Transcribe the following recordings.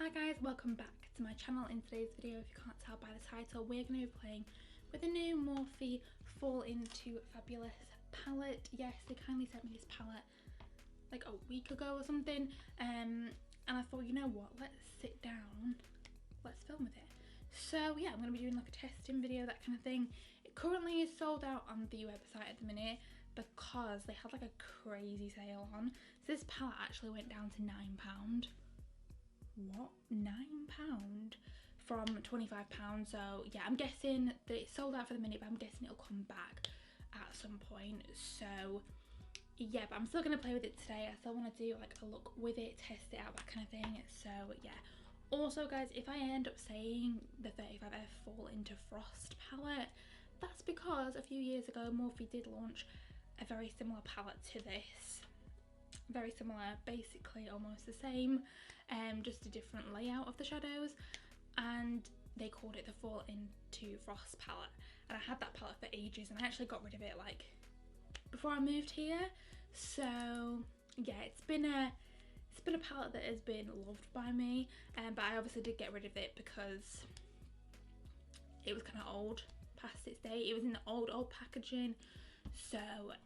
Hi guys, welcome back to my channel. In today's video, if you can't tell by the title, we're going to be playing with a new Morphe Fall Into Fabulous palette. Yes, they kindly sent me this palette like a week ago or something, and I thought, you know what, let's sit down, let's film with it. So yeah, I'm going to be doing like a testing video, that kind of thing. It currently is sold out on the website at the minute because they had like a crazy sale on. So this palette actually went down to £9. What? £9 from £25. So yeah, I'm guessing that it's sold out for the minute, but I'm guessing it'll come back at some point. So yeah, but I'm still going to play with it today. I still want to do like a look with it, test it out, that kind of thing. So yeah. Also guys, if I end up saying the 35F Fall Into Frost palette, that's because a few years ago Morphe did launch a very similar palette to this. Very similar, basically almost the same, just a different layout of the shadows, and they called it the Fall Into Frost palette. And I had that palette for ages, and I actually got rid of it like before I moved here. So yeah, it's been a palette that has been loved by me, but I obviously did get rid of it because it was kind of old, past its day. It was in the old packaging. So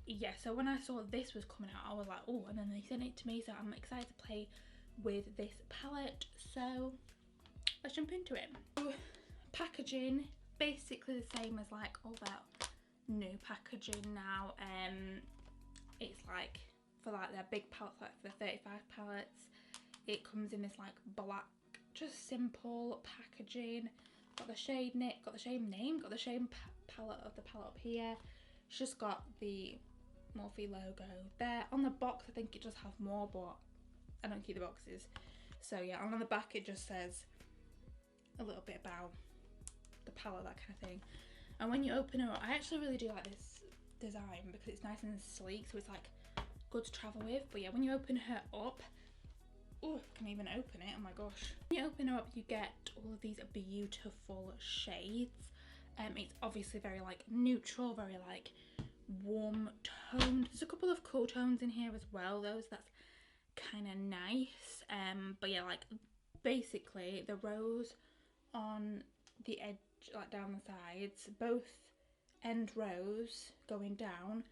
yeah, so when I saw this was coming out, I was like, oh, and then they sent it to me, so I'm excited to play with this palette. So let's jump into it. So, packaging basically the same as like all that new packaging now. It's like for like their big palettes, like for the 35 palettes, it comes in this like black, just simple packaging. Got the shade name, got the same palette of the palette up here. It's just got the Morphe logo there. On the box, I think it does have more, but I don't keep the boxes. So yeah, and on the back it just says a little bit about the palette, that kind of thing. And when you open it up, I actually really do like this design because it's nice and sleek, so it's like good to travel with. But yeah, when you open her up, oh, I can't even open it, oh my gosh. When you open her up, you get all of these beautiful shades. It's obviously very like neutral, very like warm toned. There's a couple of cool tones in here as well, that's kind of nice. But yeah, like basically the rows on the edge, like down the sides, both end rows going down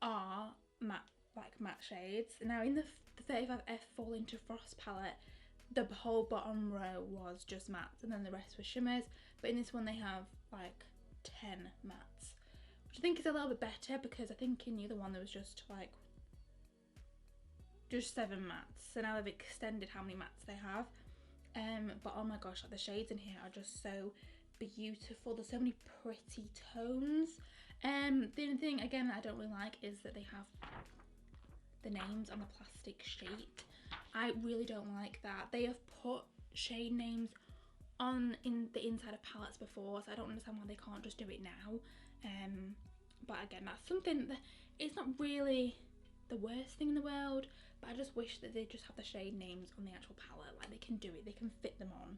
are matte, like matte shades. Now in the 35F Fall Into Frost palette, the whole bottom row was just mattes and then the rest were shimmers, but in this one they have like 10 mattes, which I think is a little bit better because I think in the other one there was just like just 7 mattes, so now they've extended how many mattes they have. But oh my gosh, like the shades in here are just so beautiful. There's so many pretty tones. The only thing again that I don't really like is that they have the names on the plastic sheet. I really don't like that. They have put shade names on in the inside of palettes before, so I don't understand why they can't just do it now. But again, that's something that it's not really the worst thing in the world, but I just wish that they just have the shade names on the actual palette. Like, they can do it, they can fit them on.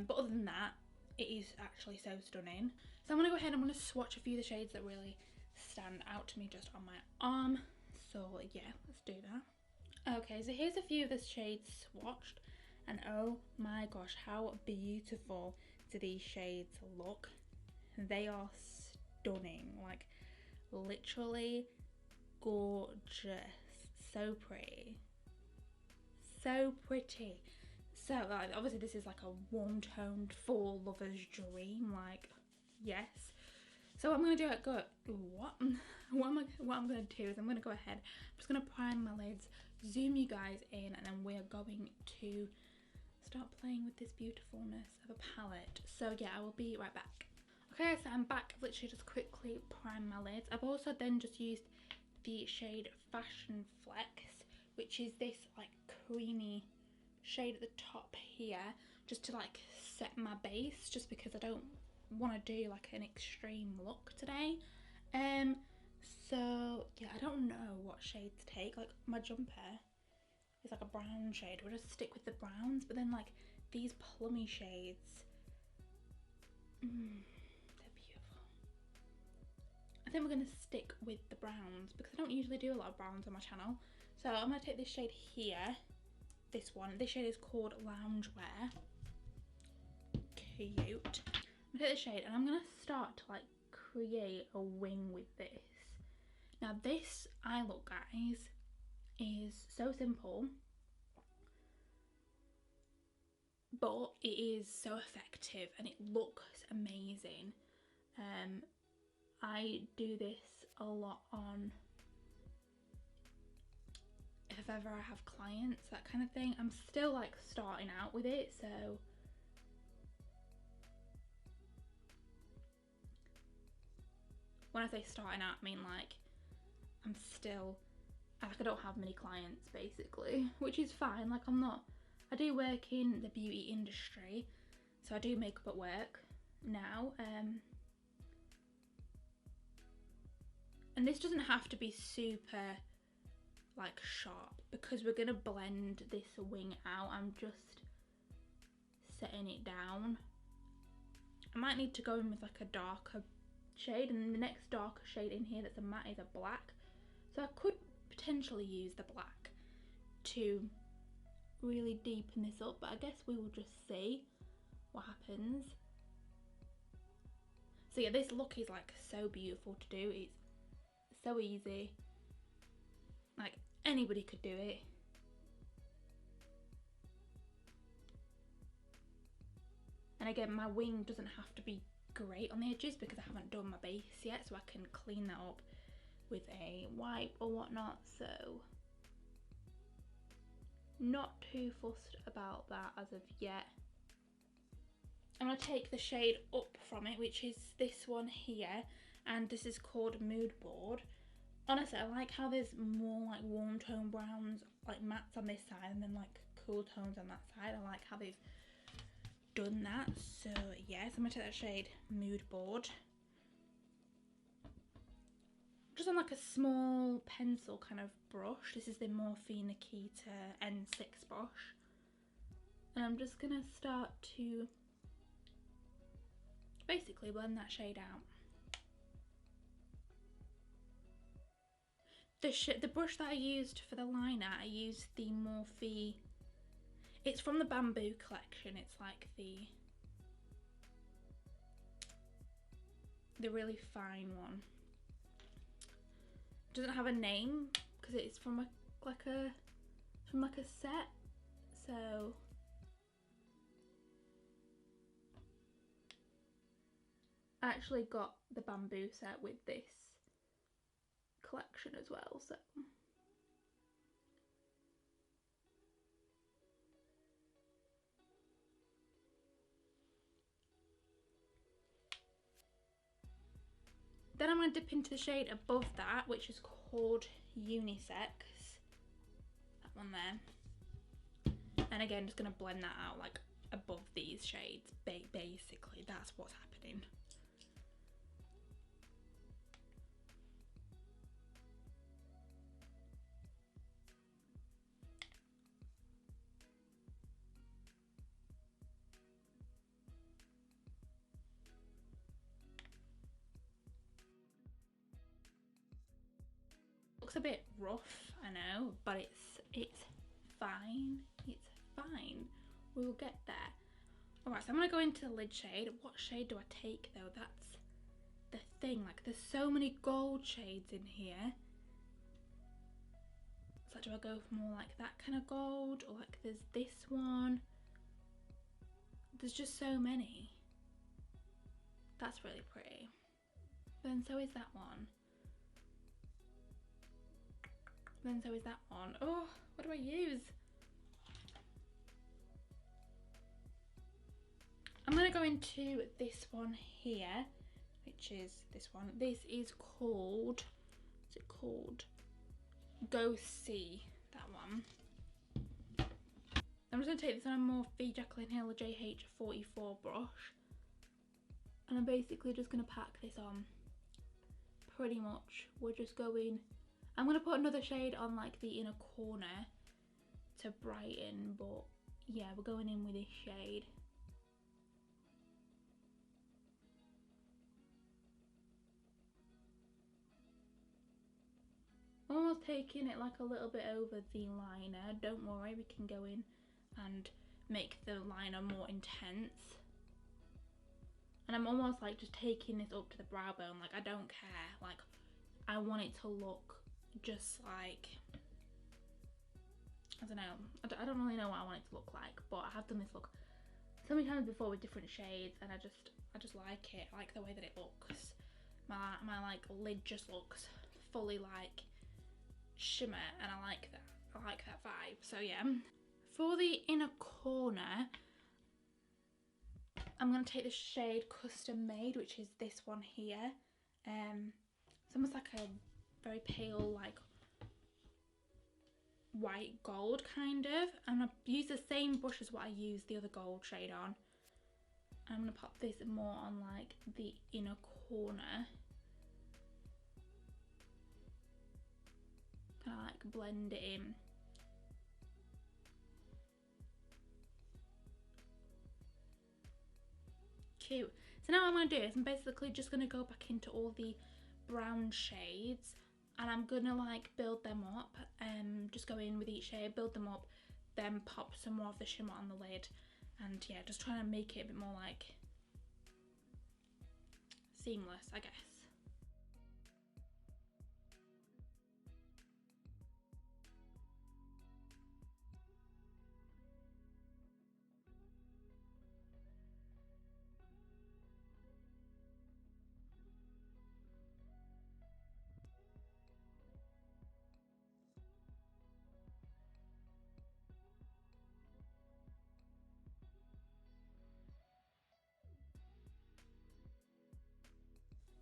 But other than that, it is actually so stunning. So I'm gonna go ahead and I'm gonna swatch a few of the shades that really stand out to me just on my arm. So yeah, let's do that. Okay, so here's a few of the shades swatched, and oh my gosh, how beautiful do these shades look. They are stunning, like literally gorgeous. So pretty, so pretty. So like, obviously this is like a warm toned fall lover's dream, like yes. So what I'm gonna do, what I'm gonna do is I'm gonna go ahead, I'm just gonna prime my lids, zoom you guys in, and then we're going to start playing with this beautifulness of a palette. So yeah, I will be right back. Okay, so I'm back. I've literally just quickly primed my lids. I've also then just used the shade Fashion Flex, which is this like creamy shade at the top here, just to like set my base, just because I don't want to do like an extreme look today. So yeah, I don't know what shade to take. Like my jumper is like a brown shade, we'll just stick with the browns, but then like these plummy shades, they're beautiful. I think we're going to stick with the browns because I don't usually do a lot of browns on my channel. So I'm going to take this shade here, this one. This shade is called Loungewear. Cute. I'm gonna take the shade and I'm gonna start to like create a wing with this. Now this eye look, guys, is so simple, but it is so effective and it looks amazing. I do this a lot on, if ever I have clients, that kind of thing. I'm still like starting out with it, so when I say starting out, I mean like I'm still, like, I don't have many clients basically, which is fine. Like I do work in the beauty industry, so I do makeup at work now, and this doesn't have to be super like sharp because we're gonna blend this wing out. I'm just setting it down. I might need to go in with like a darker shade, and the next darker shade in here that's a matte is a black, so I could potentially use the black to really deepen this up, but I guess we will just see what happens. So yeah, this look is like so beautiful to do. It's so easy, like anybody could do it. And again, my wing doesn't have to be great on the edges because I haven't done my base yet, so I can clean that up with a wipe or whatnot, so not too fussed about that as of yet. I'm going to take the shade up from it, which is this one here, and this is called Mood Board. Honestly, I like how there's more like warm tone browns, like mattes on this side, and then like cool tones on that side. I like how they've done that. So yes, I'm going to take that shade Mood Board. Just on like a small pencil kind of brush. This is the Morphe Nikita N6 brush. And I'm just going to start to basically blend that shade out. The brush that I used for the liner, I used the Morphe, it's from the Bamboo collection. It's like the really fine one. It doesn't have a name because it's from like a set, so I actually got the Bamboo set with this collection as well, so then I'm going to dip into the shade above that, which is called Unisex, that one there, and again just going to blend that out like above these shades. Basically that's what's happening. Looks a bit rough, I know, but it's fine. It's fine. We will get there. Alright, so I'm gonna go into the lid shade. What shade do I take though? That's the thing. Like, there's so many gold shades in here. So do I go for more like that kind of gold, or like there's this one? There's just so many. That's really pretty. But then so is that one. Then so is that one. Oh, what do I use? I'm gonna go into this one here, which is this one. This is called, what's it called? Go See, that one. I'm just gonna take this on a Morphe Jaclyn Hill JH44 brush, and I'm basically just gonna pack this on. Pretty much, we're just going. I'm going to put another shade on like the inner corner to brighten, but yeah, we're going in with this shade. almost taking it like a little bit over the liner. Don't worry, we can go in and make the liner more intense. And I'm almost like just taking this up to the brow bone, like I don't care, like I want it to look just like, I don't know, I don't really know what I want it to look like, but I have done this look so many times before with different shades, and I just like it. I like the way that it looks. My like lid just looks fully like shimmer, and I like that vibe. So yeah, for the inner corner, I'm going to take the shade Custom Made, which is this one here. It's almost like a very pale, like white gold kind of. I'm going to use the same brush as what I used the other gold shade on. I'm going to pop this more on like the inner corner. Kind of like blend it in. Cute. So now what I'm going to do is I'm basically just going to go back into all the brown shades, and I'm going to like build them up, just go in with each shade, build them up, then pop some more of the shimmer on the lid, and yeah, just trying to make it a bit more like seamless, I guess.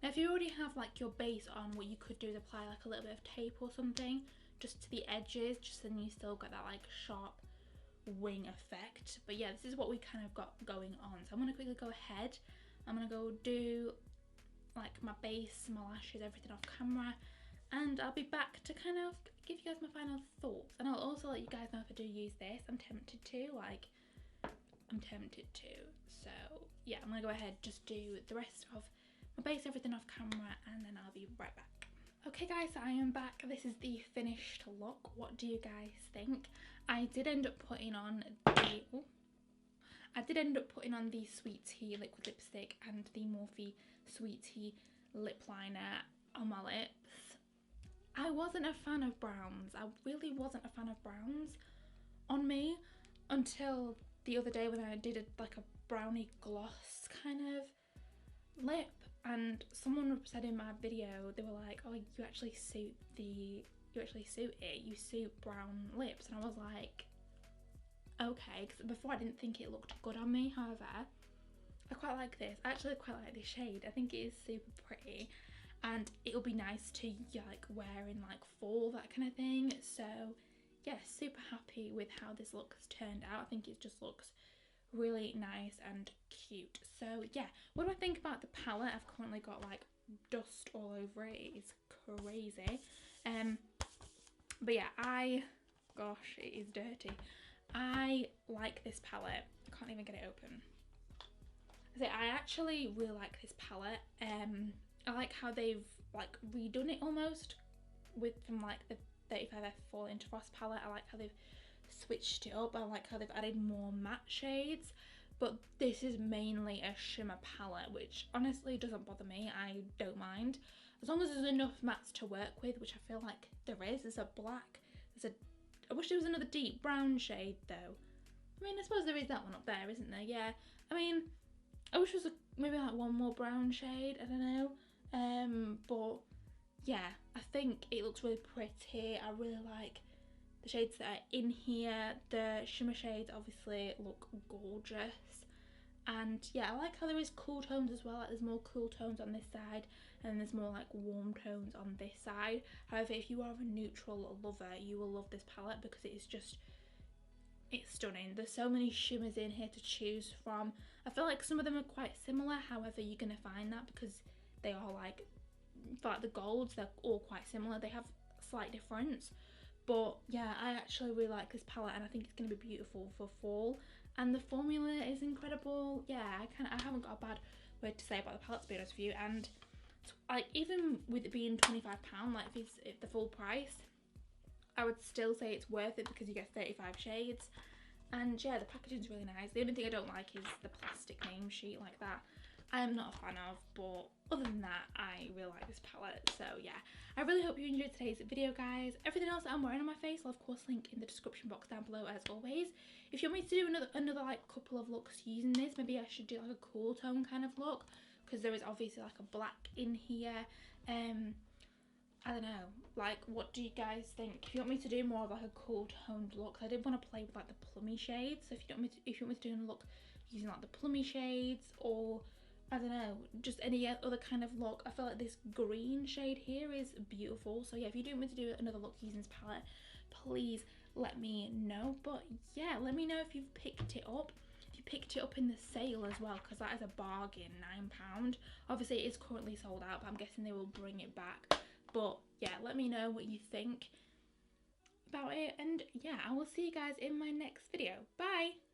Now if you already have like your base on, what you could do is apply like a little bit of tape or something just to the edges, just so then you still got that like sharp wing effect. But yeah, this is what we kind of got going on. So I'm going to quickly go ahead, I'm going to go do like my base, my lashes, everything off camera, and I'll be back to kind of give you guys my final thoughts. And I'll also let you guys know if I do use this. I'm tempted to, so yeah, I'm going to go ahead, just do the rest of my base, everything off camera, and then I'll be right back. Okay guys, I am back. This is the finished look. What do you guys think? I did end up putting on the Sweet Tea liquid lipstick and the Morphe Sweet Tea lip liner on my lips. I wasn't a fan of browns. I really wasn't a fan of browns on me until the other day when I did like a brownie gloss kind of lip, and someone said in my video, they were like, oh, you actually suit it, you suit brown lips. And I was like, okay, because before I didn't think it looked good on me. However, I quite like this. I actually quite like this shade. I think it is super pretty, and it'll be nice to like wear in like fall, that kind of thing. So yeah, super happy with how this look has turned out. I think it just looks really nice and cute. So yeah, what do I think about the palette? I've currently got like dust all over it. It's crazy. But yeah, gosh, it is dirty. I like this palette. I can't even get it open. I actually really like this palette. I like how they've like redone it almost from like the 35F Fall Into Frost palette. I like how they've switched it up. I like how they've added more matte shades, but this is mainly a shimmer palette, which honestly doesn't bother me. I don't mind as long as there's enough mattes to work with, which I feel like there is. There's a black, I wish there was another deep brown shade though. I mean, I suppose there is that one up there, isn't there? Yeah, I mean, I wish there was maybe like one more brown shade, I don't know. But yeah, I think it looks really pretty. I really like the shades that are in here. The shimmer shades obviously look gorgeous, and yeah, I like how there is cool tones as well. Like there's more cool tones on this side and there's more like warm tones on this side. However, if you are a neutral lover, you will love this palette because it is just, it's stunning. There's so many shimmers in here to choose from. I feel like some of them are quite similar, however you're gonna find that because they are like, for like the golds, they're all quite similar. They have a slight difference. But yeah, I actually really like this palette, and I think it's going to be beautiful for fall. And the formula is incredible. Yeah, I haven't got a bad word to say about the palette, to be honest with you. And like, even with it being £25, like if it's the full price, I would still say it's worth it because you get 35 shades. And yeah, the packaging's really nice. The only thing I don't like is the plastic name sheet like that. I am not a fan of, but other than that, I really like this palette. So yeah, I really hope you enjoyed today's video, guys. Everything else that I'm wearing on my face, I'll of course link in the description box down below as always. If you want me to do another like couple of looks using this, maybe I should do like a cool tone kind of look, because there is obviously like a black in here. I don't know, like, what do you guys think? If you want me to do more of like a cool toned look, I did want to play with like the plummy shades. So if you want me to do a look using like the plummy shades, or I don't know, just any other kind of look, I feel like this green shade here is beautiful. So yeah, if you do want me to do another look using this palette, please let me know. But yeah, let me know if you've picked it up. If you picked it up in the sale as well, because that is a bargain, £9. Obviously it is currently sold out, but I'm guessing they will bring it back. But yeah, let me know what you think about it, and yeah, I will see you guys in my next video. Bye!